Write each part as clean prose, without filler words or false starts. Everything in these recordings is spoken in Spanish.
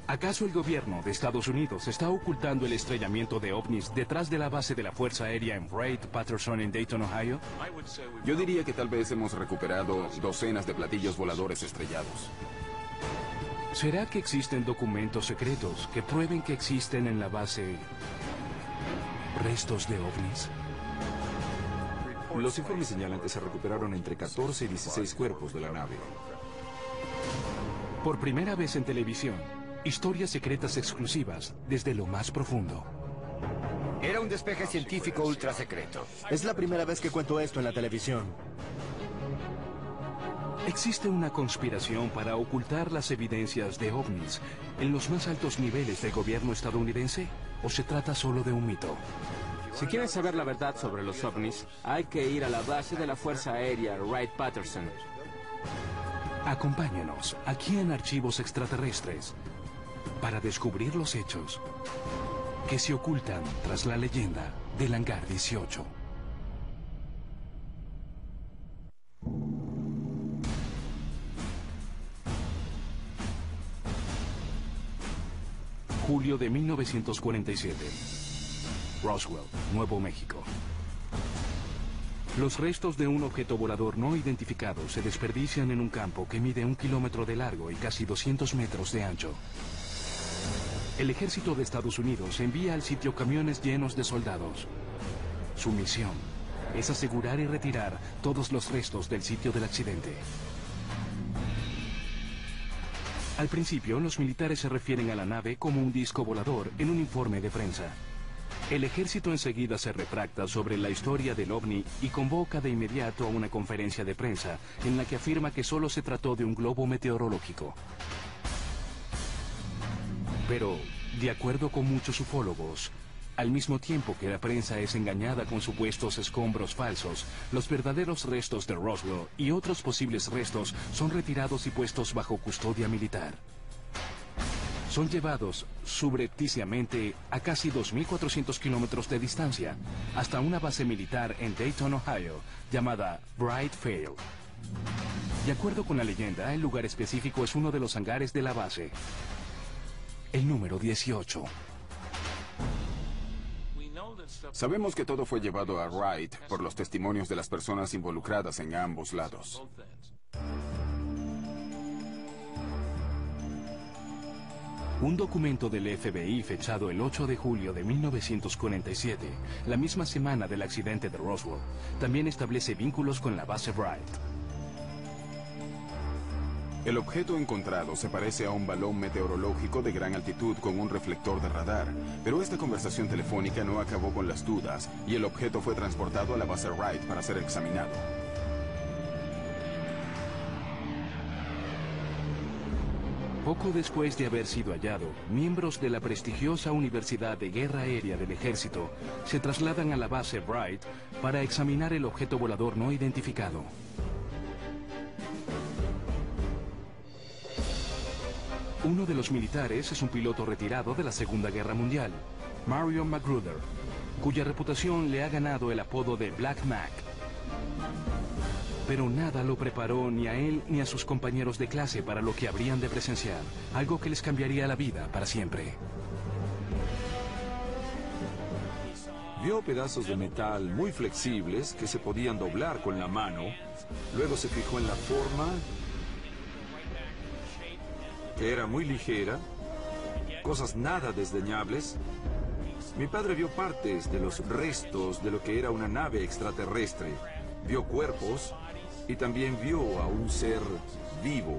¿Acaso el gobierno de Estados Unidos está ocultando el estrellamiento de ovnis detrás de la base de la Fuerza Aérea en Wright-Patterson en Dayton, Ohio? Yo diría que tal vez hemos recuperado docenas de platillos voladores estrellados. ¿Será que existen documentos secretos que prueben que existen en la base restos de ovnis? Los informes señalan que se recuperaron entre 14 y 16 cuerpos de la nave. Por primera vez en televisión, historias secretas exclusivas desde lo más profundo. Era un despeje científico ultra secreto. Es la primera vez que cuento esto en la televisión. ¿Existe una conspiración para ocultar las evidencias de ovnis en los más altos niveles del gobierno estadounidense? ¿O se trata solo de un mito? Si quieren saber la verdad sobre los ovnis, hay que ir a la base de la Fuerza Aérea Wright-Patterson. Acompáñanos aquí en Archivos Extraterrestres para descubrir los hechos que se ocultan tras la leyenda del Hangar 18. Julio de 1947. Roswell, Nuevo México. Los restos de un objeto volador no identificado se desperdician en un campo que mide 1 kilómetro de largo y casi 200 metros de ancho. El ejército de Estados Unidos envía al sitio camiones llenos de soldados. Su misión es asegurar y retirar todos los restos del sitio del accidente. Al principio, los militares se refieren a la nave como un disco volador en un informe de prensa. El ejército enseguida se retracta sobre la historia del ovni y convoca de inmediato a una conferencia de prensa en la que afirma que solo se trató de un globo meteorológico. Pero, de acuerdo con muchos ufólogos, al mismo tiempo que la prensa es engañada con supuestos escombros falsos, los verdaderos restos de Roswell y otros posibles restos son retirados y puestos bajo custodia militar. Son llevados subrepticiamente a casi 2.400 kilómetros de distancia, hasta una base militar en Dayton, Ohio, llamada Bright Field. De acuerdo con la leyenda, el lugar específico es uno de los hangares de la base, el número 18. Sabemos que todo fue llevado a Wright por los testimonios de las personas involucradas en ambos lados. Un documento del FBI fechado el 8 de julio de 1947, la misma semana del accidente de Roswell, también establece vínculos con la base Wright. El objeto encontrado se parece a un balón meteorológico de gran altitud con un reflector de radar, pero esta conversación telefónica no acabó con las dudas y el objeto fue transportado a la base Wright para ser examinado. Poco después de haber sido hallado, miembros de la prestigiosa Universidad de Guerra Aérea del Ejército se trasladan a la base Wright para examinar el objeto volador no identificado. Uno de los militares es un piloto retirado de la Segunda Guerra Mundial, Marion Magruder, cuya reputación le ha ganado el apodo de Black Mac. Pero nada lo preparó ni a él ni a sus compañeros de clase para lo que habrían de presenciar, algo que les cambiaría la vida para siempre. Vio pedazos de metal muy flexibles que se podían doblar con la mano. Luego se fijó en la forma, que era muy ligera, cosas nada desdeñables. Mi padre vio partes de los restos de lo que era una nave extraterrestre. Vio cuerpos y también vio a un ser vivo.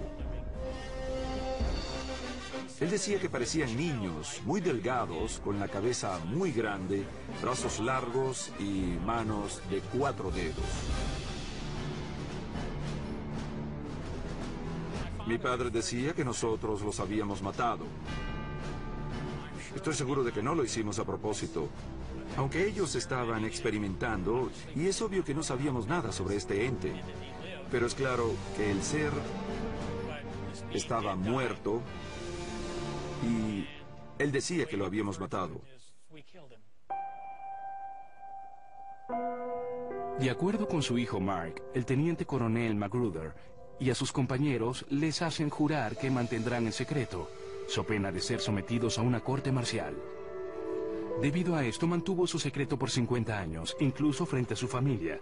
Él decía que parecían niños, muy delgados, con la cabeza muy grande, brazos largos y manos de 4 dedos. Mi padre decía que nosotros los habíamos matado. Estoy seguro de que no lo hicimos a propósito, aunque ellos estaban experimentando, y es obvio que no sabíamos nada sobre este ente. Pero es claro que el ser estaba muerto y él decía que lo habíamos matado. De acuerdo con su hijo Mark, el teniente coronel Magruder y a sus compañeros les hacen jurar que mantendrán en secreto so pena de ser sometidos a una corte marcial. Debido a esto mantuvo su secreto por 50 años, incluso frente a su familia.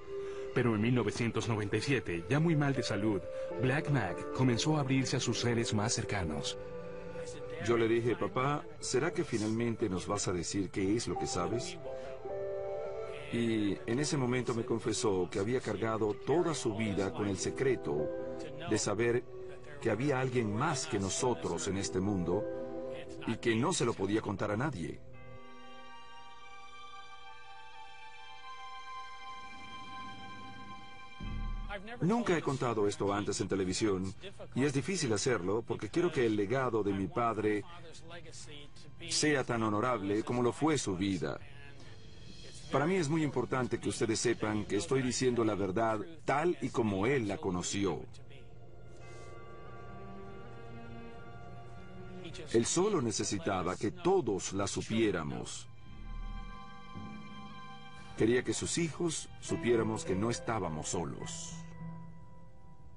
Pero en 1997, ya muy mal de salud, Black Mac comenzó a abrirse a sus seres más cercanos. Yo le dije, papá, ¿será que finalmente nos vas a decir qué es lo que sabes? Y en ese momento me confesó que había cargado toda su vida con el secreto de saber que había alguien más que nosotros en este mundo y que no se lo podía contar a nadie. Nunca he contado esto antes en televisión y es difícil hacerlo porque quiero que el legado de mi padre sea tan honorable como lo fue su vida. Para mí es muy importante que ustedes sepan que estoy diciendo la verdad tal y como él la conoció. Él solo necesitaba que todos la supiéramos. Quería que sus hijos supiéramos que no estábamos solos.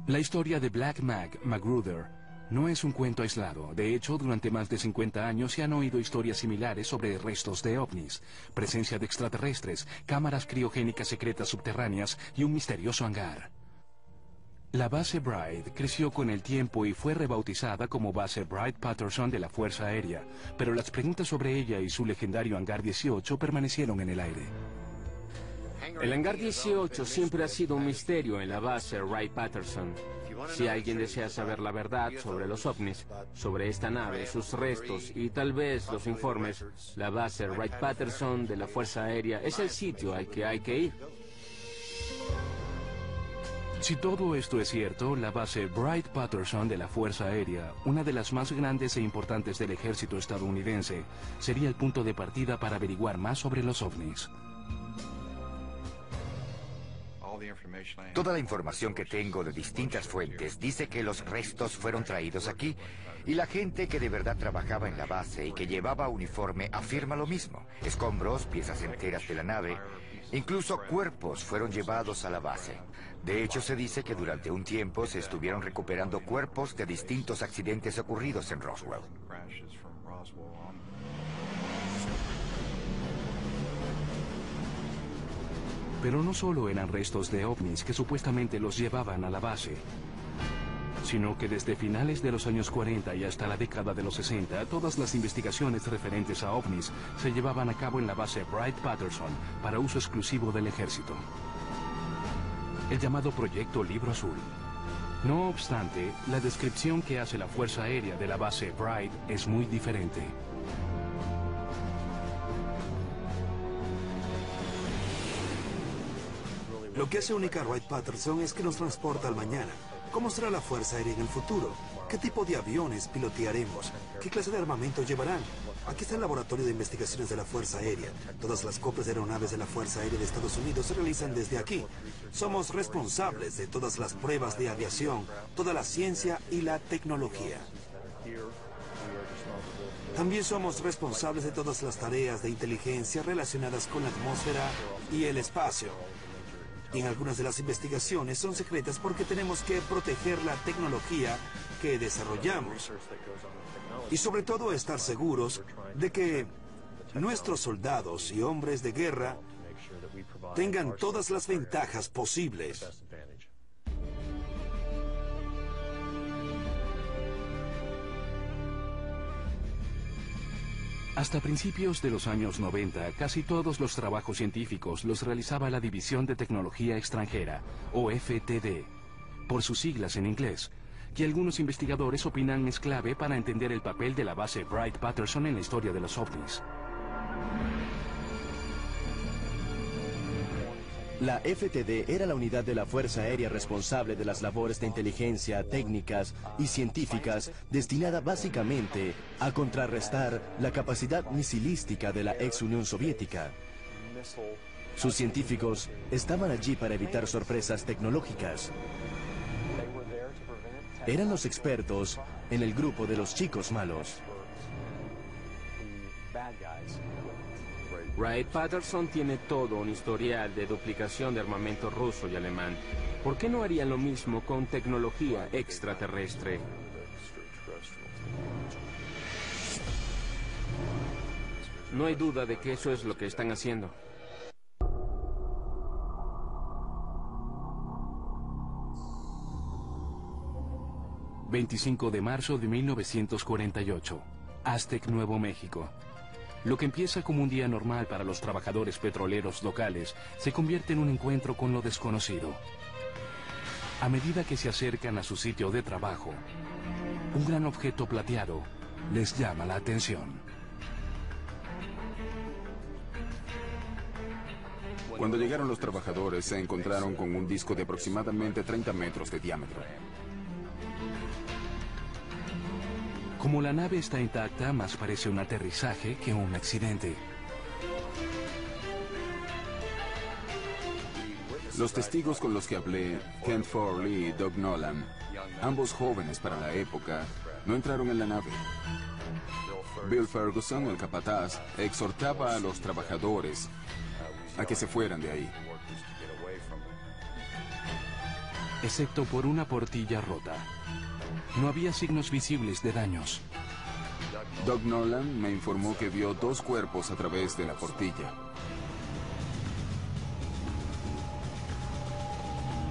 La historia de Black Mac Magruder no es un cuento aislado. De hecho, durante más de 50 años se han oído historias similares sobre restos de ovnis, presencia de extraterrestres, cámaras criogénicas secretas subterráneas y un misterioso hangar. La base Bright creció con el tiempo y fue rebautizada como base Wright-Patterson de la Fuerza Aérea, pero las preguntas sobre ella y su legendario hangar 18 permanecieron en el aire. El hangar 18 siempre ha sido un misterio en la base Wright-Patterson. Si alguien desea saber la verdad sobre los ovnis, sobre esta nave, sus restos y tal vez los informes, la base Wright-Patterson de la Fuerza Aérea es el sitio al que hay que ir. Si todo esto es cierto, la base Wright-Patterson de la Fuerza Aérea, una de las más grandes e importantes del ejército estadounidense, sería el punto de partida para averiguar más sobre los ovnis. Toda la información que tengo de distintas fuentes dice que los restos fueron traídos aquí y la gente que de verdad trabajaba en la base y que llevaba uniforme afirma lo mismo. Escombros, piezas enteras de la nave, incluso cuerpos fueron llevados a la base. De hecho, se dice que durante un tiempo se estuvieron recuperando cuerpos de distintos accidentes ocurridos en Roswell. Pero no solo eran restos de ovnis que supuestamente los llevaban a la base, sino que desde finales de los años 40 y hasta la década de los 60, todas las investigaciones referentes a ovnis se llevaban a cabo en la base Wright-Patterson para uso exclusivo del ejército. El llamado Proyecto Libro Azul. No obstante, la descripción que hace la Fuerza Aérea de la base Wright es muy diferente. Lo que hace única a Wright-Patterson es que nos transporta al mañana. ¿Cómo será la Fuerza Aérea en el futuro? ¿Qué tipo de aviones pilotearemos? ¿Qué clase de armamento llevarán? Aquí está el Laboratorio de Investigaciones de la Fuerza Aérea. Todas las copias de aeronaves de la Fuerza Aérea de Estados Unidos se realizan desde aquí. Somos responsables de todas las pruebas de aviación, toda la ciencia y la tecnología. También somos responsables de todas las tareas de inteligencia relacionadas con la atmósfera y el espacio. Y en algunas de las investigaciones son secretas porque tenemos que proteger la tecnología que desarrollamos. Y sobre todo estar seguros de que nuestros soldados y hombres de guerra tengan todas las ventajas posibles. Hasta principios de los años 90, casi todos los trabajos científicos los realizaba la División de Tecnología Extranjera, o FTD, por sus siglas en inglés, que algunos investigadores opinan es clave para entender el papel de la base Wright-Patterson en la historia de los ovnis. La FTD era la unidad de la Fuerza Aérea responsable de las labores de inteligencia, técnicas y científicas destinada básicamente a contrarrestar la capacidad misilística de la ex Unión Soviética. Sus científicos estaban allí para evitar sorpresas tecnológicas. Eran los expertos en el grupo de los chicos malos. Wright-Patterson tiene todo un historial de duplicación de armamento ruso y alemán. ¿Por qué no harían lo mismo con tecnología extraterrestre? No hay duda de que eso es lo que están haciendo. ...25 de marzo de 1948... Aztec, Nuevo México. Lo que empieza como un día normal para los trabajadores petroleros locales... ...se convierte en un encuentro con lo desconocido. A medida que se acercan a su sitio de trabajo... un gran objeto plateado les llama la atención. Cuando llegaron los trabajadores, se encontraron con un disco de aproximadamente 30 metros de diámetro. Como la nave está intacta, más parece un aterrizaje que un accidente. Los testigos con los que hablé, Kent Forley y Doug Nolan, ambos jóvenes para la época, no entraron en la nave. Bill Ferguson, el capataz, exhortaba a los trabajadores a que se fueran de ahí. Excepto por una portilla rota. No había signos visibles de daños. Doug Nolan me informó que vio 2 cuerpos a través de la portilla.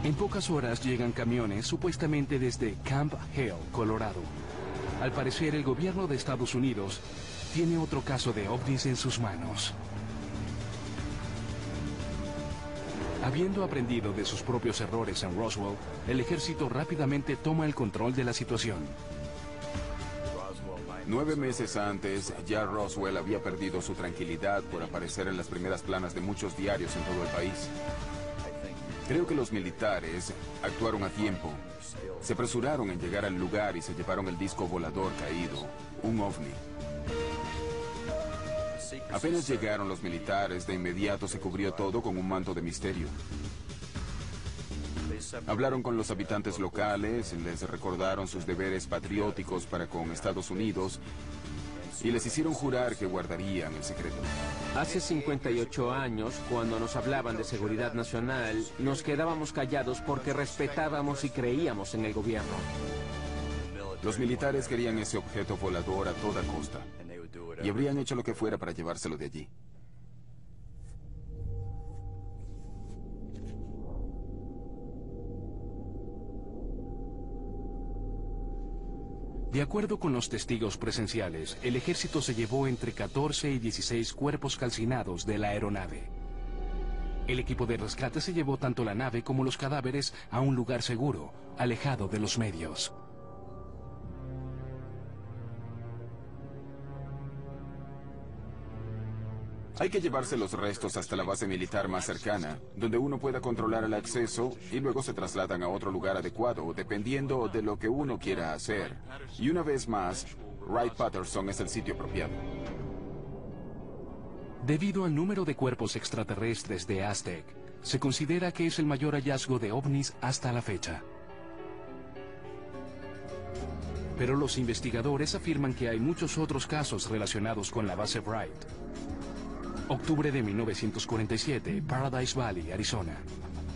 En pocas horas llegan camiones supuestamente desde Camp Hale, Colorado. Al parecer, el gobierno de Estados Unidos tiene otro caso de ovnis en sus manos. Habiendo aprendido de sus propios errores en Roswell, el ejército rápidamente toma el control de la situación. 9 meses antes, ya Roswell había perdido su tranquilidad por aparecer en las primeras planas de muchos diarios en todo el país. Creo que los militares actuaron a tiempo. Se apresuraron en llegar al lugar y se llevaron el disco volador caído, un ovni. Apenas llegaron los militares, de inmediato se cubrió todo con un manto de misterio. Hablaron con los habitantes locales, les recordaron sus deberes patrióticos para con Estados Unidos y les hicieron jurar que guardarían el secreto. Hace 58 años, cuando nos hablaban de seguridad nacional, nos quedábamos callados porque respetábamos y creíamos en el gobierno. Los militares querían ese objeto volador a toda costa y habrían hecho lo que fuera para llevárselo de allí. De acuerdo con los testigos presenciales, el ejército se llevó entre 14 y 16 cuerpos calcinados de la aeronave. El equipo de rescate se llevó tanto la nave como los cadáveres a un lugar seguro, alejado de los medios. Hay que llevarse los restos hasta la base militar más cercana, donde uno pueda controlar el acceso y luego se trasladan a otro lugar adecuado, dependiendo de lo que uno quiera hacer. Y una vez más, Wright-Patterson es el sitio apropiado. Debido al número de cuerpos extraterrestres de Aztec, se considera que es el mayor hallazgo de ovnis hasta la fecha. Pero los investigadores afirman que hay muchos otros casos relacionados con la base Wright. Octubre de 1947, Paradise Valley, Arizona.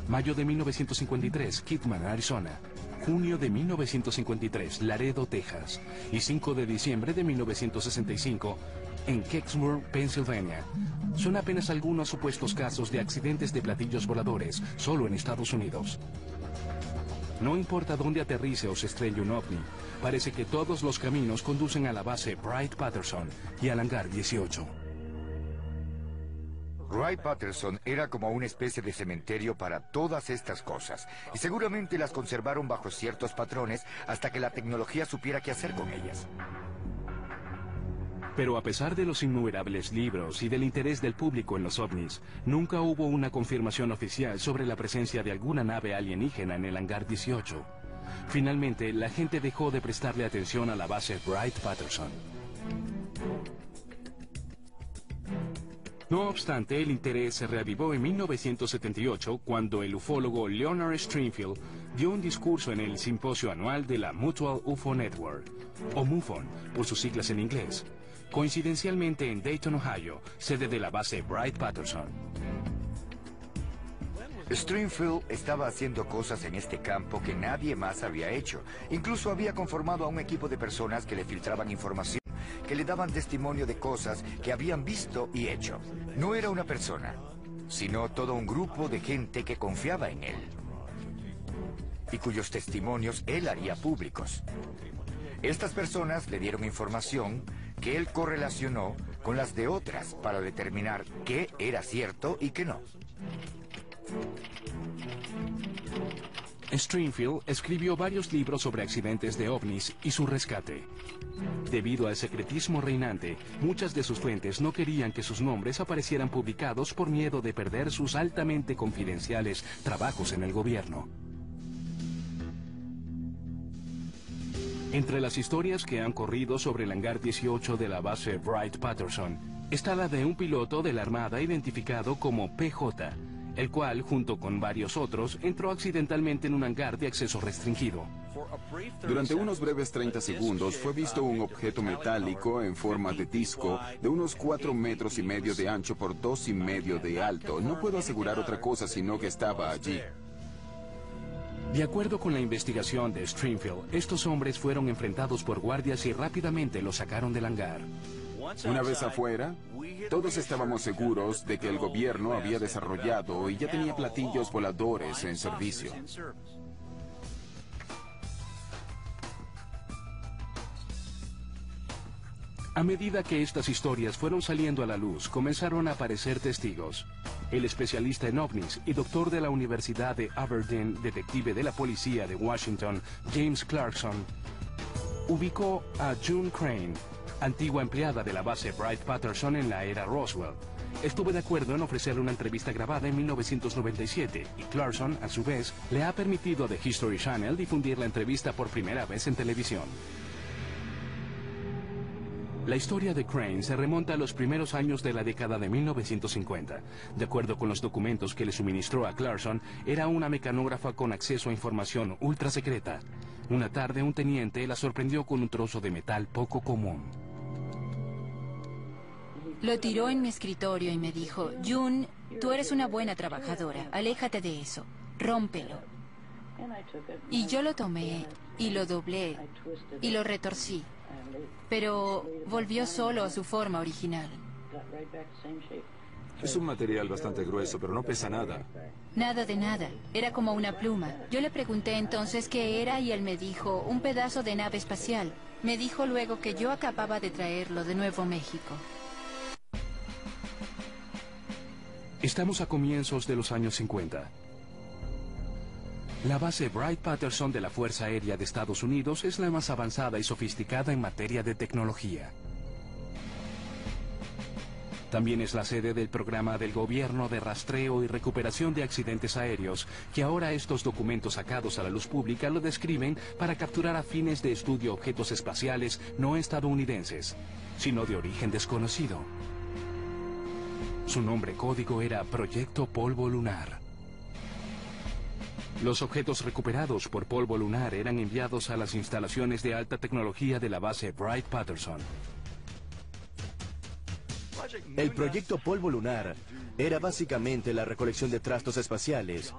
Mayo de 1953, Kidman, Arizona. Junio de 1953, Laredo, Texas. Y 5 de diciembre de 1965, en Kecksburg, Pensilvania. Son apenas algunos supuestos casos de accidentes de platillos voladores, solo en Estados Unidos. No importa dónde aterrice o se estrelle un ovni, parece que todos los caminos conducen a la base Wright-Patterson y al hangar 18. Wright-Patterson era como una especie de cementerio para todas estas cosas, y seguramente las conservaron bajo ciertos patrones hasta que la tecnología supiera qué hacer con ellas. Pero a pesar de los innumerables libros y del interés del público en los ovnis, nunca hubo una confirmación oficial sobre la presencia de alguna nave alienígena en el hangar 18. Finalmente, la gente dejó de prestarle atención a la base Wright-Patterson. No obstante, el interés se reavivó en 1978 cuando el ufólogo Leonard Stringfield dio un discurso en el simposio anual de la Mutual UFO Network, o MUFON, por sus siglas en inglés, coincidencialmente en Dayton, Ohio, sede de la base Wright-Patterson. Stringfield estaba haciendo cosas en este campo que nadie más había hecho. Incluso había conformado a un equipo de personas que le filtraban información que le daban testimonio de cosas que habían visto y hecho. No era una persona, sino todo un grupo de gente que confiaba en él y cuyos testimonios él haría públicos. Estas personas le dieron información que él correlacionó con las de otras para determinar qué era cierto y qué no. Stringfield escribió varios libros sobre accidentes de ovnis y su rescate. Debido al secretismo reinante, muchas de sus fuentes no querían que sus nombres aparecieran publicados por miedo de perder sus altamente confidenciales trabajos en el gobierno. Entre las historias que han corrido sobre el hangar 18 de la base Wright-Patterson está la de un piloto de la Armada identificado como PJ, el cual, junto con varios otros, entró accidentalmente en un hangar de acceso restringido. Durante unos breves 30 segundos fue visto un objeto metálico en forma de disco de unos 4,5 metros de ancho por 2,5 de alto. No puedo asegurar otra cosa sino que estaba allí. De acuerdo con la investigación de Stringfield, estos hombres fueron enfrentados por guardias y rápidamente los sacaron del hangar. Una vez afuera, todos estábamos seguros de que el gobierno había desarrollado y ya tenía platillos voladores en servicio. A medida que estas historias fueron saliendo a la luz, comenzaron a aparecer testigos. El especialista en ovnis y doctor de la Universidad de Aberdeen, detective de la policía de Washington, James Clarkson, ubicó a June Crane, antigua empleada de la base Wright-Patterson en la era Roswell. Estuvo de acuerdo en ofrecerle una entrevista grabada en 1997 y Clarkson, a su vez, le ha permitido a The History Channel difundir la entrevista por primera vez en televisión. La historia de Crane se remonta a los primeros años de la década de 1950. De acuerdo con los documentos que le suministró a Clarkson, era una mecanógrafa con acceso a información ultra secreta. Una tarde, un teniente la sorprendió con un trozo de metal poco común. Lo tiró en mi escritorio y me dijo: June, tú eres una buena trabajadora, aléjate de eso, rómpelo. Y yo lo tomé y lo doblé y lo retorcí, pero volvió solo a su forma original. Es un material bastante grueso, pero no pesa nada. Nada de nada, era como una pluma. Yo le pregunté entonces qué era y él me dijo: un pedazo de nave espacial. Me dijo luego que yo acababa de traerlo de Nuevo México. Estamos a comienzos de los años 50. La base Wright-Patterson de la Fuerza Aérea de Estados Unidos es la más avanzada y sofisticada en materia de tecnología. También es la sede del programa del gobierno de rastreo y recuperación de accidentes aéreos, que ahora estos documentos sacados a la luz pública lo describen para capturar a fines de estudio objetos espaciales no estadounidenses, sino de origen desconocido. Su nombre código era Proyecto Polvo Lunar. Los objetos recuperados por polvo lunar eran enviados a las instalaciones de alta tecnología de la base Wright-Patterson. El proyecto Polvo Lunar era básicamente la recolección de trastos espaciales,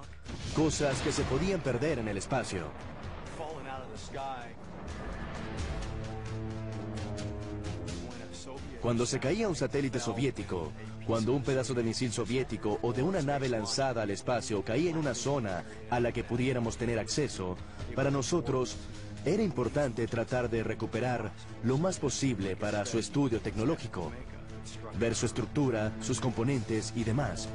cosas que se podían perder en el espacio. Cuando se caía un satélite soviético, cuando un pedazo de misil soviético o de una nave lanzada al espacio caía en una zona a la que pudiéramos tener acceso, para nosotros era importante tratar de recuperar lo más posible para su estudio tecnológico, ver su estructura, sus componentes y demás.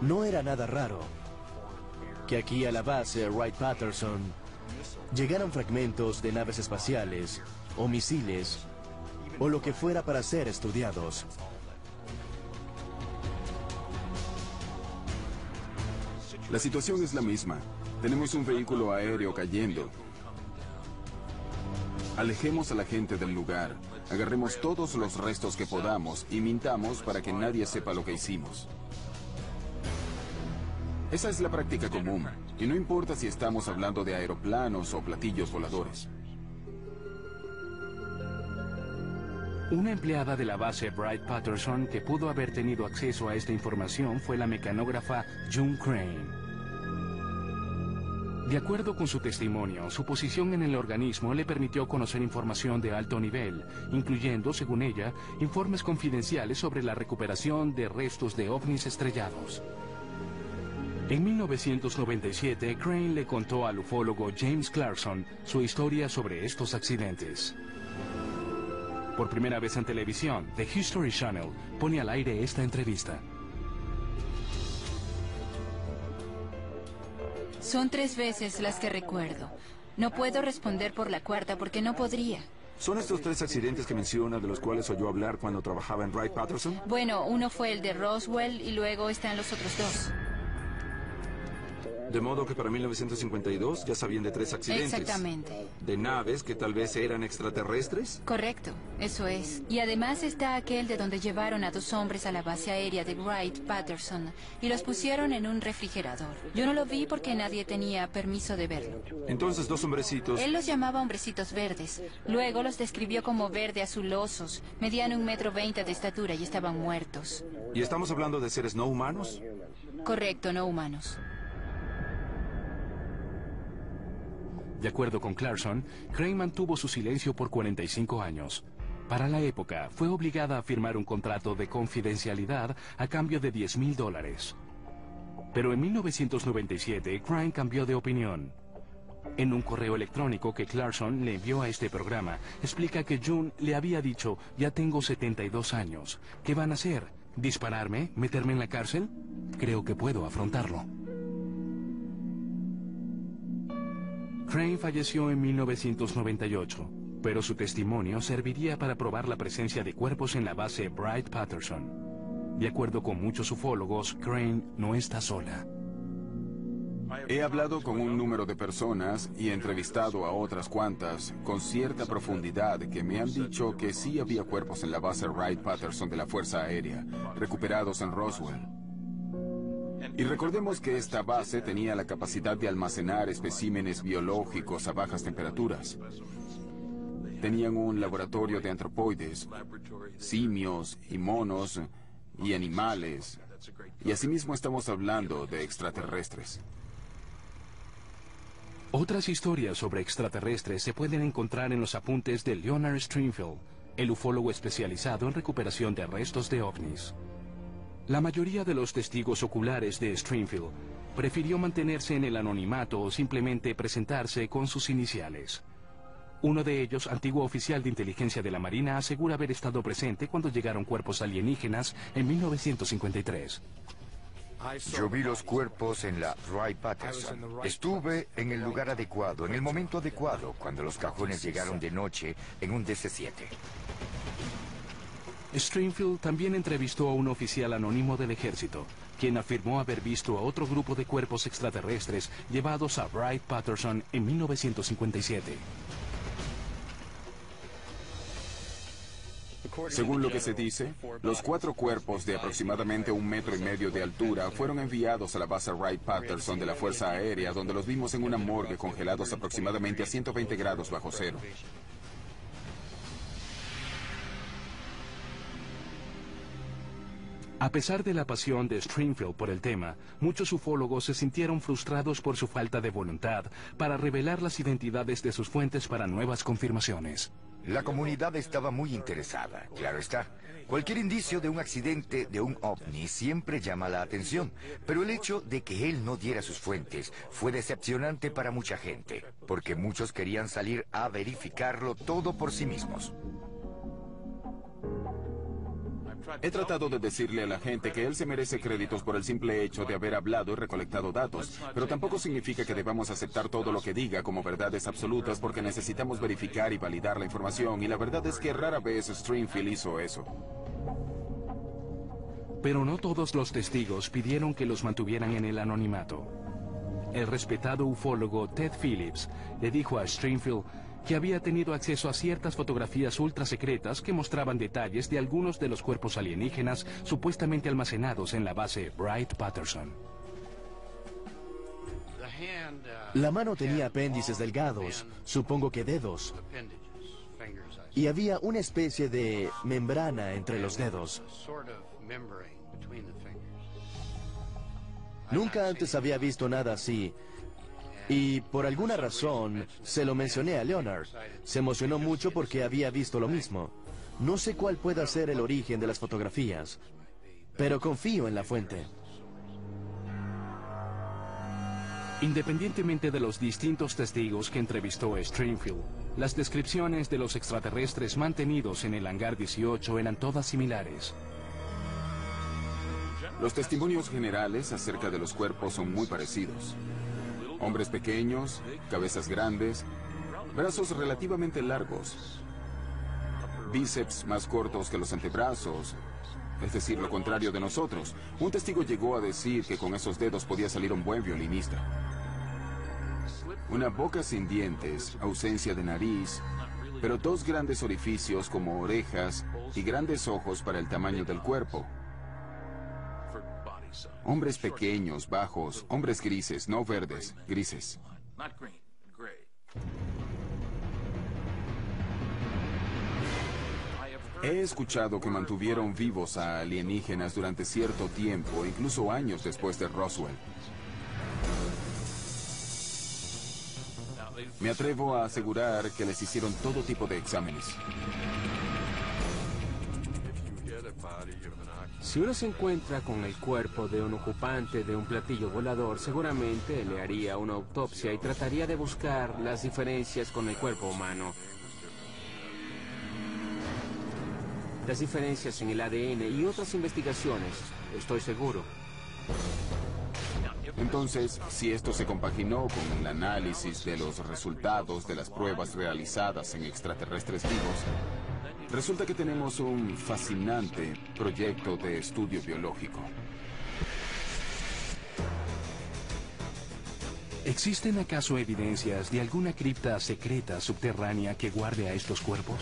No era nada raro que aquí a la base Wright-Patterson llegaran fragmentos de naves espaciales o misiles o lo que fuera para ser estudiados. La situación es la misma. Tenemos un vehículo aéreo cayendo. Alejemos a la gente del lugar. Agarremos todos los restos que podamos y mintamos para que nadie sepa lo que hicimos. Esa es la práctica común, y no importa si estamos hablando de aeroplanos o platillos voladores. Una empleada de la base Wright-Patterson que pudo haber tenido acceso a esta información fue la mecanógrafa June Crane. De acuerdo con su testimonio, su posición en el organismo le permitió conocer información de alto nivel, incluyendo, según ella, informes confidenciales sobre la recuperación de restos de ovnis estrellados. En 1997, Crane le contó al ufólogo James Clarkson su historia sobre estos accidentes. Por primera vez en televisión, The History Channel pone al aire esta entrevista. Son 3 veces las que recuerdo. No puedo responder por la cuarta porque no podría. ¿Son estos 3 accidentes que menciona de los cuales oyó hablar cuando trabajaba en Wright-Patterson? Bueno, uno fue el de Roswell y luego están los otros 2. De modo que para 1952 ya sabían de 3 accidentes. Exactamente. ¿De naves que tal vez eran extraterrestres? Correcto, eso es. Y además está aquel de donde llevaron a 2 hombres a la base aérea de Wright-Patterson y los pusieron en un refrigerador. Yo no lo vi porque nadie tenía permiso de verlo. Entonces 2 hombrecitos... Él los llamaba hombrecitos verdes. Luego los describió como verde azulosos. Medían 1,20 m de estatura y estaban muertos. ¿Y estamos hablando de seres no humanos? Correcto, no humanos. De acuerdo con Clarkson, Crane mantuvo su silencio por 45 años. Para la época, fue obligada a firmar un contrato de confidencialidad a cambio de $10,000. Pero en 1997, Crane cambió de opinión. En un correo electrónico que Clarkson le envió a este programa, explica que June le había dicho: ya tengo 72 años. ¿Qué van a hacer? ¿Dispararme? ¿Meterme en la cárcel? Creo que puedo afrontarlo. Crane falleció en 1998, pero su testimonio serviría para probar la presencia de cuerpos en la base Wright-Patterson. De acuerdo con muchos ufólogos, Crane no está sola. He hablado con un número de personas y entrevistado a otras cuantas con cierta profundidad que me han dicho que sí había cuerpos en la base Wright-Patterson de la Fuerza Aérea, recuperados en Roswell. Y recordemos que esta base tenía la capacidad de almacenar especímenes biológicos a bajas temperaturas. Tenían un laboratorio de antropoides, simios y monos y animales. Y asimismo estamos hablando de extraterrestres. Otras historias sobre extraterrestres se pueden encontrar en los apuntes de Leonard Stringfield, el ufólogo especializado en recuperación de restos de ovnis. La mayoría de los testigos oculares de Stringfield prefirió mantenerse en el anonimato o simplemente presentarse con sus iniciales. Uno de ellos, antiguo oficial de inteligencia de la Marina, asegura haber estado presente cuando llegaron cuerpos alienígenas en 1953. Yo vi los cuerpos en la Wright-Patterson. Estuve en el lugar adecuado, en el momento adecuado, cuando los cajones llegaron de noche en un DC-7. Stringfield también entrevistó a un oficial anónimo del ejército, quien afirmó haber visto a otro grupo de cuerpos extraterrestres llevados a Wright-Patterson en 1957. Según lo que se dice, los 4 cuerpos de aproximadamente 1,5 metros de altura fueron enviados a la base Wright-Patterson de la Fuerza Aérea, donde los vimos en una morgue congelados aproximadamente a 120 grados bajo cero. A pesar de la pasión de Stringfield por el tema, muchos ufólogos se sintieron frustrados por su falta de voluntad para revelar las identidades de sus fuentes para nuevas confirmaciones. La comunidad estaba muy interesada, claro está. Cualquier indicio de un accidente de un ovni siempre llama la atención, pero el hecho de que él no diera sus fuentes fue decepcionante para mucha gente, porque muchos querían salir a verificarlo todo por sí mismos. He tratado de decirle a la gente que él se merece créditos por el simple hecho de haber hablado y recolectado datos, pero tampoco significa que debamos aceptar todo lo que diga como verdades absolutas, porque necesitamos verificar y validar la información, y la verdad es que rara vez Stringfield hizo eso. Pero no todos los testigos pidieron que los mantuvieran en el anonimato. El respetado ufólogo Ted Phillips le dijo a Stringfield que había tenido acceso a ciertas fotografías ultra secretas que mostraban detalles de algunos de los cuerpos alienígenas supuestamente almacenados en la base Wright-Patterson. La mano tenía apéndices delgados, supongo que dedos, y había una especie de membrana entre los dedos. Nunca antes había visto nada así, Y por alguna razón se lo mencioné a Leonard. Se emocionó mucho porque había visto lo mismo. No sé cuál pueda ser el origen de las fotografías, pero confío en la fuente. Independientemente de los distintos testigos que entrevistó Stringfield, las descripciones de los extraterrestres mantenidos en el hangar 18 eran todas similares. Los testimonios generales acerca de los cuerpos son muy parecidos. Hombres pequeños, cabezas grandes, brazos relativamente largos, bíceps más cortos que los antebrazos, es decir, lo contrario de nosotros. Un testigo llegó a decir que con esos dedos podía salir un buen violinista. Una boca sin dientes, ausencia de nariz, pero dos grandes orificios como orejas y grandes ojos para el tamaño del cuerpo. Hombres pequeños, bajos, hombres grises, no verdes, grises. He escuchado que mantuvieron vivos a alienígenas durante cierto tiempo, incluso años después de Roswell. Me atrevo a asegurar que les hicieron todo tipo de exámenes. Si uno se encuentra con el cuerpo de un ocupante de un platillo volador, seguramente le haría una autopsia y trataría de buscar las diferencias con el cuerpo humano. Las diferencias en el ADN y otras investigaciones, estoy seguro. Entonces, si esto se compaginó con el análisis de los resultados de las pruebas realizadas en extraterrestres vivos, resulta que tenemos un fascinante proyecto de estudio biológico. ¿Existen acaso evidencias de alguna cripta secreta subterránea que guarde a estos cuerpos?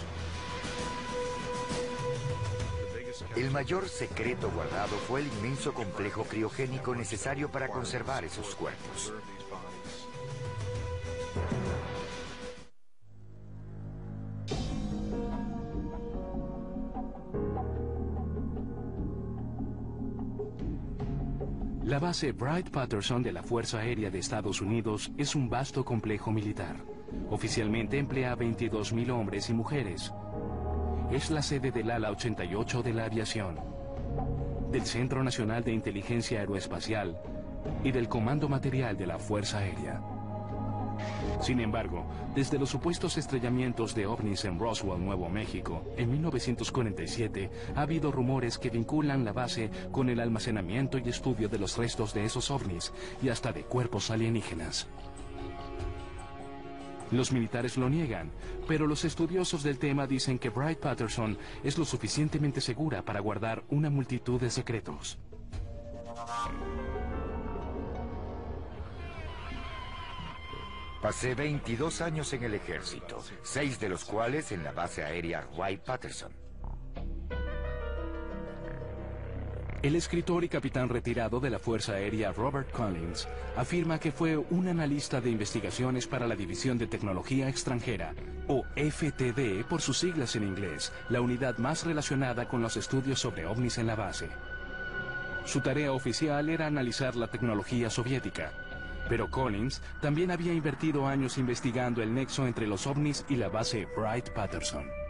El mayor secreto guardado fue el inmenso complejo criogénico necesario para conservar esos cuerpos. La base Wright-Patterson de la Fuerza Aérea de Estados Unidos es un vasto complejo militar. Oficialmente emplea 22.000 hombres y mujeres. Es la sede del ala 88 de la aviación, del Centro Nacional de Inteligencia Aeroespacial y del Comando Material de la Fuerza Aérea. Sin embargo, desde los supuestos estrellamientos de ovnis en Roswell, Nuevo México, en 1947, ha habido rumores que vinculan la base con el almacenamiento y estudio de los restos de esos ovnis y hasta de cuerpos alienígenas. Los militares lo niegan, pero los estudiosos del tema dicen que Wright-Patterson es lo suficientemente segura para guardar una multitud de secretos. Pasé 22 años en el ejército, 6 de los cuales en la base aérea Wright-Patterson. El escritor y capitán retirado de la Fuerza Aérea Robert Collins afirma que fue un analista de investigaciones para la División de Tecnología Extranjera, o FTD por sus siglas en inglés, la unidad más relacionada con los estudios sobre ovnis en la base. Su tarea oficial era analizar la tecnología soviética, pero Collins también había invertido años investigando el nexo entre los ovnis y la base Wright-Patterson.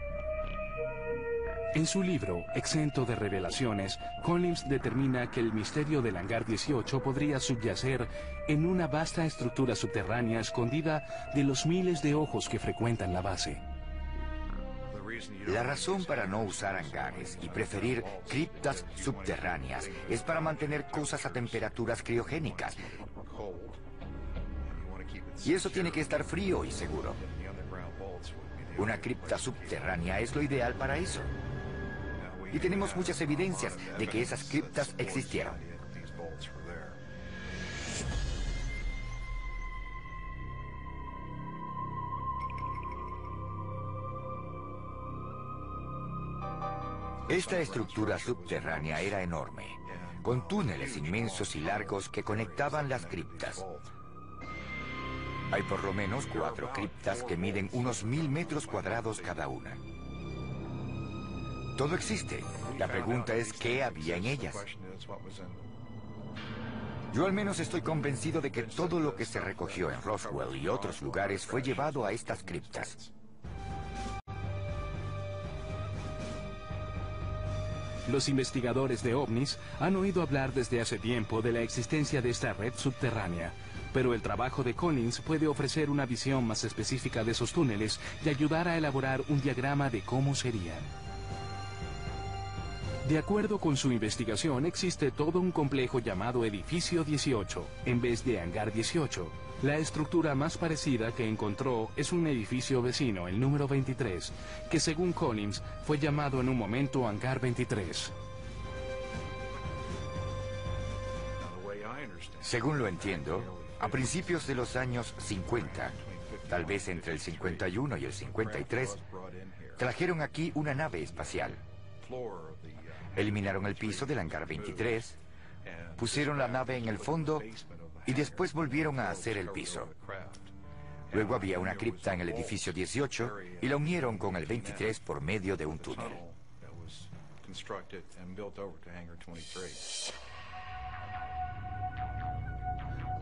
En su libro, Exento de Revelaciones, Collins determina que el misterio del hangar 18 podría subyacer en una vasta estructura subterránea escondida de los miles de ojos que frecuentan la base. La razón para no usar hangares y preferir criptas subterráneas es para mantener cosas a temperaturas criogénicas. Y eso tiene que estar frío y seguro. Una cripta subterránea es lo ideal para eso. Y tenemos muchas evidencias de que esas criptas existieron. Esta estructura subterránea era enorme, con túneles inmensos y largos que conectaban las criptas. Hay por lo menos 4 criptas que miden unos 1000 metros cuadrados cada una. Todo existe. La pregunta es ¿qué había en ellas? Yo al menos estoy convencido de que todo lo que se recogió en Roswell y otros lugares fue llevado a estas criptas. Los investigadores de ovnis han oído hablar desde hace tiempo de la existencia de esta red subterránea, pero el trabajo de Collins puede ofrecer una visión más específica de esos túneles y ayudar a elaborar un diagrama de cómo serían. De acuerdo con su investigación, existe todo un complejo llamado Edificio 18, en vez de Hangar 18. La estructura más parecida que encontró es un edificio vecino, el número 23, que según Collins fue llamado en un momento Hangar 23. Según lo entiendo, a principios de los años 50, tal vez entre el 51 y el 53, trajeron aquí una nave espacial. Eliminaron el piso del hangar 23, pusieron la nave en el fondo y después volvieron a hacer el piso. Luego había una cripta en el edificio 18 y la unieron con el 23 por medio de un túnel.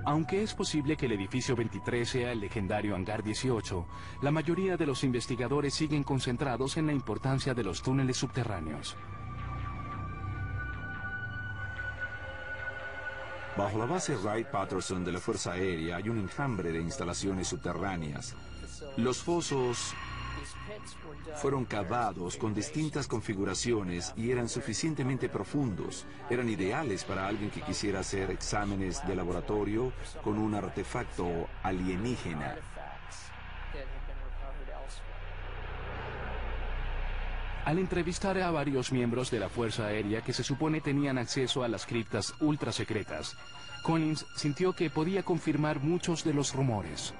Aunque es posible que el edificio 23 sea el legendario Hangar 18, la mayoría de los investigadores siguen concentrados en la importancia de los túneles subterráneos. Bajo la base Wright-Patterson de la Fuerza Aérea hay un enjambre de instalaciones subterráneas. Los fosos fueron cavados con distintas configuraciones y eran suficientemente profundos. Eran ideales para alguien que quisiera hacer exámenes de laboratorio con un artefacto alienígena. Al entrevistar a varios miembros de la Fuerza Aérea que se supone tenían acceso a las criptas ultra secretas, Collins sintió que podía confirmar muchos de los rumores.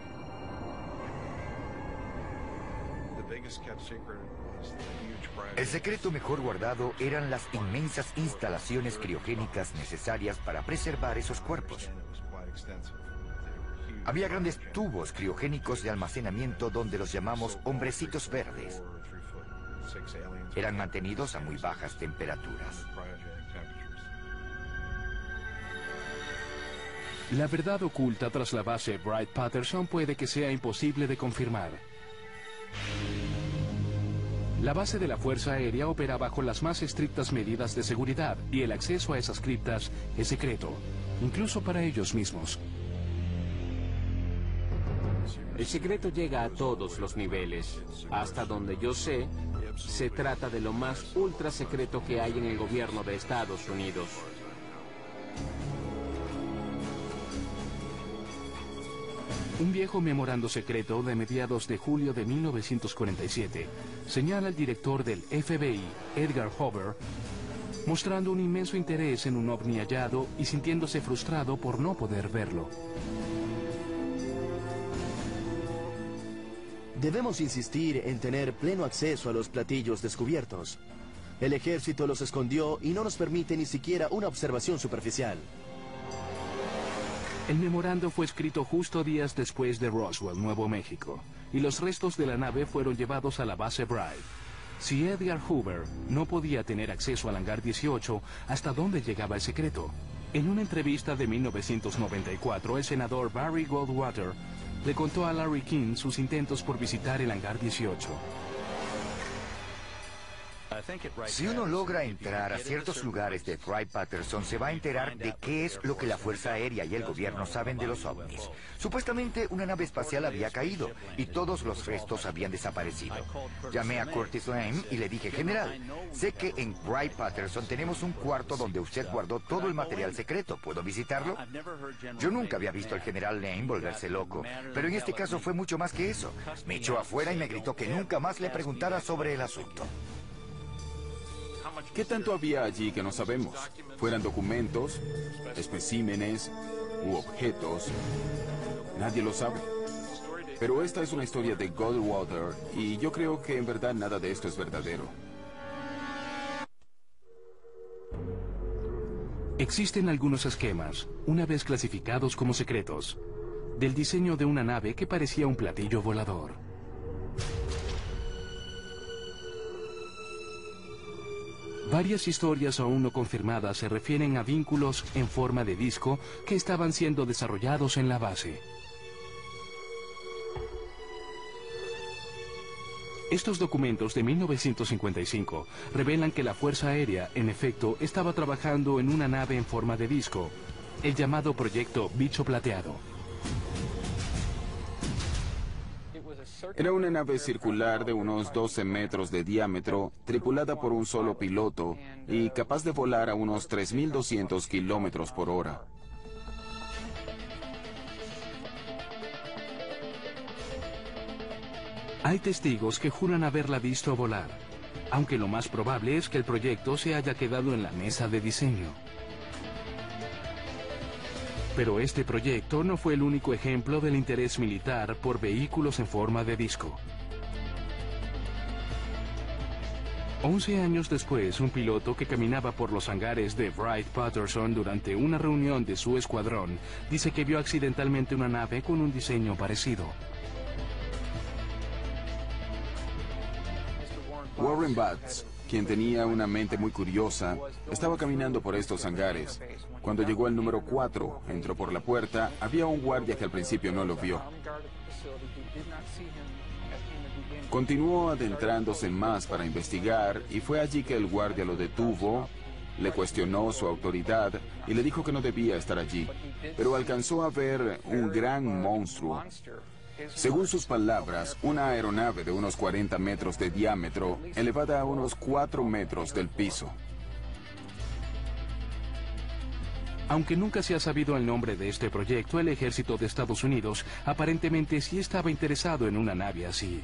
El secreto mejor guardado eran las inmensas instalaciones criogénicas necesarias para preservar esos cuerpos. Había grandes tubos criogénicos de almacenamiento donde los llamamos hombrecitos verdes. Eran mantenidos a muy bajas temperaturas. La verdad oculta tras la base Wright-Patterson puede que sea imposible de confirmar. La base de la Fuerza Aérea opera bajo las más estrictas medidas de seguridad y el acceso a esas criptas es secreto, incluso para ellos mismos. El secreto llega a todos los niveles. Hasta donde yo sé, se trata de lo más ultra secreto que hay en el gobierno de Estados Unidos. Un viejo memorando secreto de mediados de julio de 1947 señala al director del FBI, Edgar Hoover, mostrando un inmenso interés en un ovni hallado y sintiéndose frustrado por no poder verlo. Debemos insistir en tener pleno acceso a los platillos descubiertos. El ejército los escondió y no nos permite ni siquiera una observación superficial. El memorando fue escrito justo días después de Roswell, Nuevo México, y los restos de la nave fueron llevados a la base Wright. Si Edgar Hoover no podía tener acceso al hangar 18, ¿hasta dónde llegaba el secreto? En una entrevista de 1994, el senador Barry Goldwater le contó a Larry King sus intentos por visitar el hangar 18. Si uno logra entrar a ciertos lugares de Wright-Patterson, se va a enterar de qué es lo que la Fuerza Aérea y el gobierno saben de los ovnis. Supuestamente una nave espacial había caído y todos los restos habían desaparecido. Llamé a Curtis Lane y le dije: general, sé que en Wright-Patterson tenemos un cuarto donde usted guardó todo el material secreto. ¿Puedo visitarlo? Yo nunca había visto al general Lane volverse loco, pero en este caso fue mucho más que eso. Me echó afuera y me gritó que nunca más le preguntara sobre el asunto. ¿Qué tanto había allí que no sabemos? Fueran documentos, especímenes u objetos. Nadie lo sabe. Pero esta es una historia de Goldwater y yo creo que en verdad nada de esto es verdadero. Existen algunos esquemas, una vez clasificados como secretos, del diseño de una nave que parecía un platillo volador. Varias historias aún no confirmadas se refieren a vínculos en forma de disco que estaban siendo desarrollados en la base. Estos documentos de 1955 revelan que la Fuerza Aérea, en efecto, estaba trabajando en una nave en forma de disco, el llamado Proyecto Bicho Plateado. Era una nave circular de unos 12 metros de diámetro, tripulada por un solo piloto y capaz de volar a unos 3.200 kilómetros por hora. Hay testigos que juran haberla visto volar, aunque lo más probable es que el proyecto se haya quedado en la mesa de diseño. Pero este proyecto no fue el único ejemplo del interés militar por vehículos en forma de disco. 11 años después, un piloto que caminaba por los hangares de Wright-Patterson durante una reunión de su escuadrón dice que vio accidentalmente una nave con un diseño parecido. Warren Butts, quien tenía una mente muy curiosa, estaba caminando por estos hangares. Cuando llegó al número 4, entró por la puerta, había un guardia que al principio no lo vio. Continuó adentrándose más para investigar y fue allí que el guardia lo detuvo, le cuestionó su autoridad y le dijo que no debía estar allí, pero alcanzó a ver un gran monstruo. Según sus palabras, una aeronave de unos 40 metros de diámetro, elevada a unos 4 metros del piso. Aunque nunca se ha sabido el nombre de este proyecto, el ejército de Estados Unidos aparentemente sí estaba interesado en una nave así.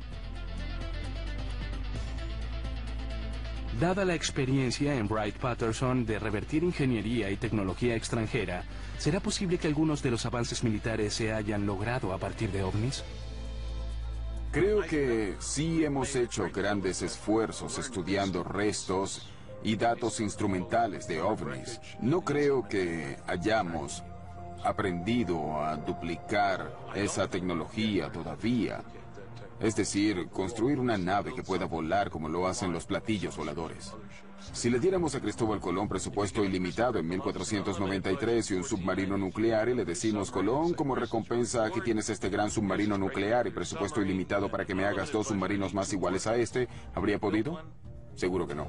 Dada la experiencia en Wright-Patterson de revertir ingeniería y tecnología extranjera, ¿será posible que algunos de los avances militares se hayan logrado a partir de ovnis? Creo que sí hemos hecho grandes esfuerzos estudiando restos y datos instrumentales de ovnis. No creo que hayamos aprendido a duplicar esa tecnología todavía. Es decir, construir una nave que pueda volar como lo hacen los platillos voladores. Si le diéramos a Cristóbal Colón presupuesto ilimitado en 1493 y un submarino nuclear y le decimos, Colón, como recompensa aquí tienes este gran submarino nuclear y presupuesto ilimitado para que me hagas 2 submarinos más iguales a este, ¿habría podido? Seguro que no.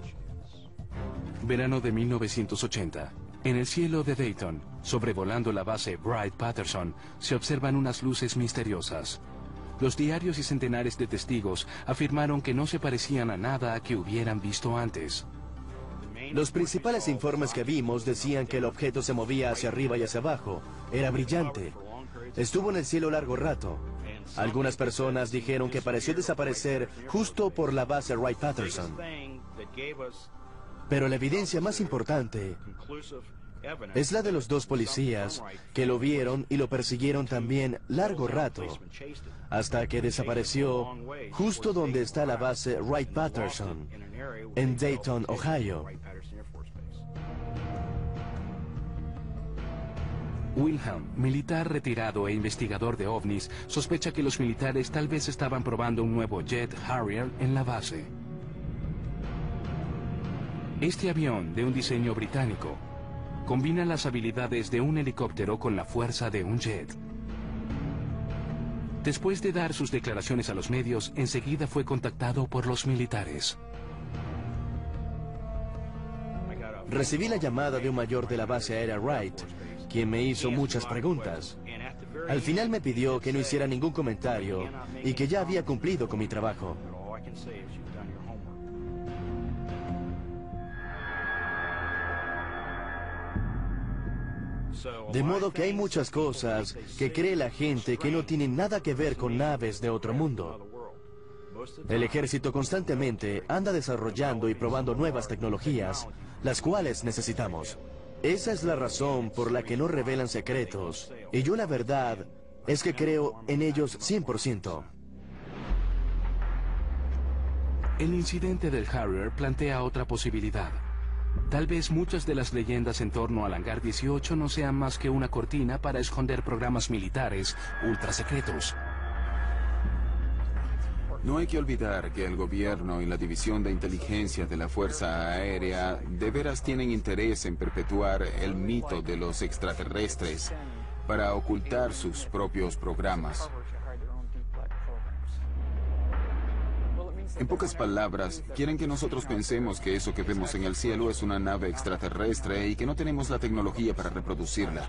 Verano de 1980. En el cielo de Dayton, sobrevolando la base Wright-Patterson, se observan unas luces misteriosas. Los diarios y centenares de testigos afirmaron que no se parecían a nada que hubieran visto antes. Los principales informes que vimos decían que el objeto se movía hacia arriba y hacia abajo. Era brillante. Estuvo en el cielo largo rato. Algunas personas dijeron que pareció desaparecer justo por la base Wright-Patterson. Pero la evidencia más importante es la de los 2 policías que lo vieron y lo persiguieron también largo rato, hasta que desapareció justo donde está la base Wright-Patterson, en Dayton, Ohio. Wilhelm, militar retirado e investigador de ovnis, sospecha que los militares tal vez estaban probando un nuevo jet Harrier en la base. Este avión, de un diseño británico, combina las habilidades de un helicóptero con la fuerza de un jet. Después de dar sus declaraciones a los medios, enseguida fue contactado por los militares. Recibí la llamada de un mayor de la base aérea Wright, quien me hizo muchas preguntas. Al final me pidió que no hiciera ningún comentario y que ya había cumplido con mi trabajo. De modo que hay muchas cosas que cree la gente que no tienen nada que ver con naves de otro mundo. El ejército constantemente anda desarrollando y probando nuevas tecnologías, las cuales necesitamos. Esa es la razón por la que no revelan secretos, y yo la verdad es que creo en ellos 100%. El incidente del Harrier plantea otra posibilidad. Tal vez muchas de las leyendas en torno al Hangar 18 no sean más que una cortina para esconder programas militares ultra secretos. No hay que olvidar que el gobierno y la División de Inteligencia de la Fuerza Aérea de veras tienen interés en perpetuar el mito de los extraterrestres para ocultar sus propios programas. En pocas palabras, quieren que nosotros pensemos que eso que vemos en el cielo es una nave extraterrestre y que no tenemos la tecnología para reproducirla.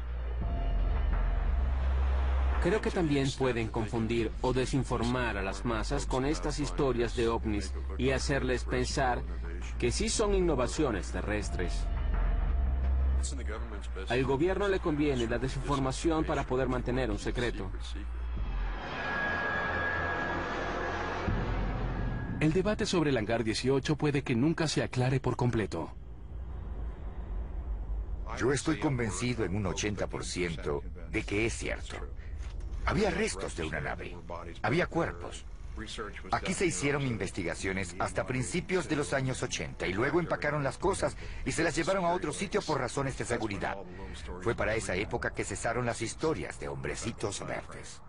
Creo que también pueden confundir o desinformar a las masas con estas historias de ovnis y hacerles pensar que sí son innovaciones terrestres. Al gobierno le conviene la desinformación para poder mantener un secreto. El debate sobre el hangar 18 puede que nunca se aclare por completo. Yo estoy convencido en un 80% de que es cierto. Había restos de una nave. Había cuerpos. Aquí se hicieron investigaciones hasta principios de los años 80 y luego empacaron las cosas y se las llevaron a otro sitio por razones de seguridad. Fue para esa época que cesaron las historias de hombrecitos verdes.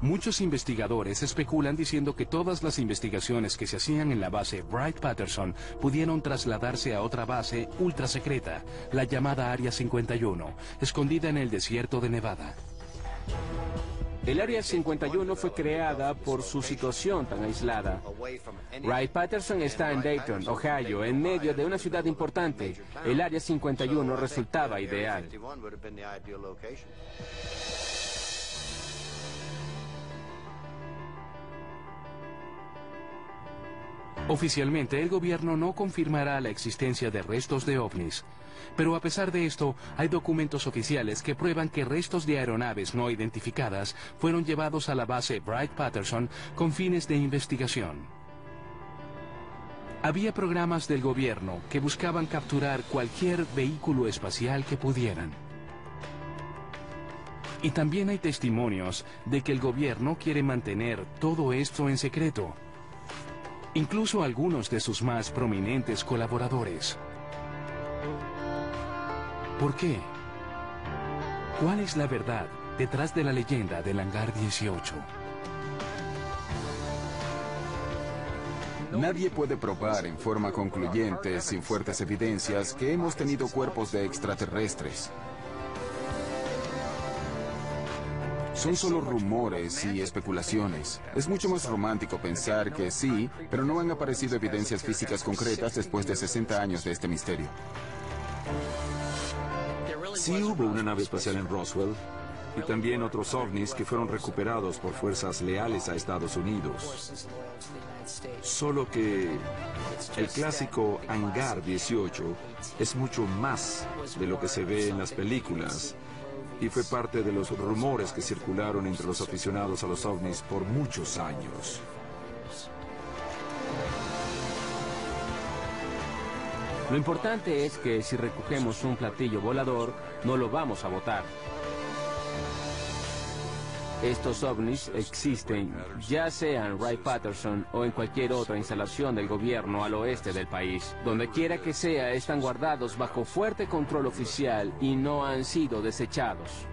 Muchos investigadores especulan diciendo que todas las investigaciones que se hacían en la base Wright-Patterson pudieron trasladarse a otra base ultra secreta, la llamada Área 51, escondida en el desierto de Nevada. El Área 51 fue creada por su situación tan aislada. Wright-Patterson está en Dayton, Ohio, en medio de una ciudad importante. El Área 51 resultaba ideal. Oficialmente, el gobierno no confirmará la existencia de restos de ovnis. Pero a pesar de esto, hay documentos oficiales que prueban que restos de aeronaves no identificadas fueron llevados a la base Wright-Patterson con fines de investigación. Había programas del gobierno que buscaban capturar cualquier vehículo espacial que pudieran. Y también hay testimonios de que el gobierno quiere mantener todo esto en secreto. Incluso algunos de sus más prominentes colaboradores. ¿Por qué? ¿Cuál es la verdad detrás de la leyenda del hangar 18? Nadie puede probar en forma concluyente, sin fuertes evidencias, que hemos tenido cuerpos de extraterrestres. Son solo rumores y especulaciones. Es mucho más romántico pensar que sí, pero no han aparecido evidencias físicas concretas después de 60 años de este misterio. Sí hubo una nave espacial en Roswell y también otros ovnis que fueron recuperados por fuerzas leales a Estados Unidos. Solo que el clásico hangar 18 es mucho más de lo que se ve en las películas. Y fue parte de los rumores que circularon entre los aficionados a los ovnis por muchos años. Lo importante es que si recogemos un platillo volador, no lo vamos a botar. Estos ovnis existen, ya sea en Wright-Patterson o en cualquier otra instalación del gobierno al oeste del país. Donde quiera que sea, están guardados bajo fuerte control oficial y no han sido desechados.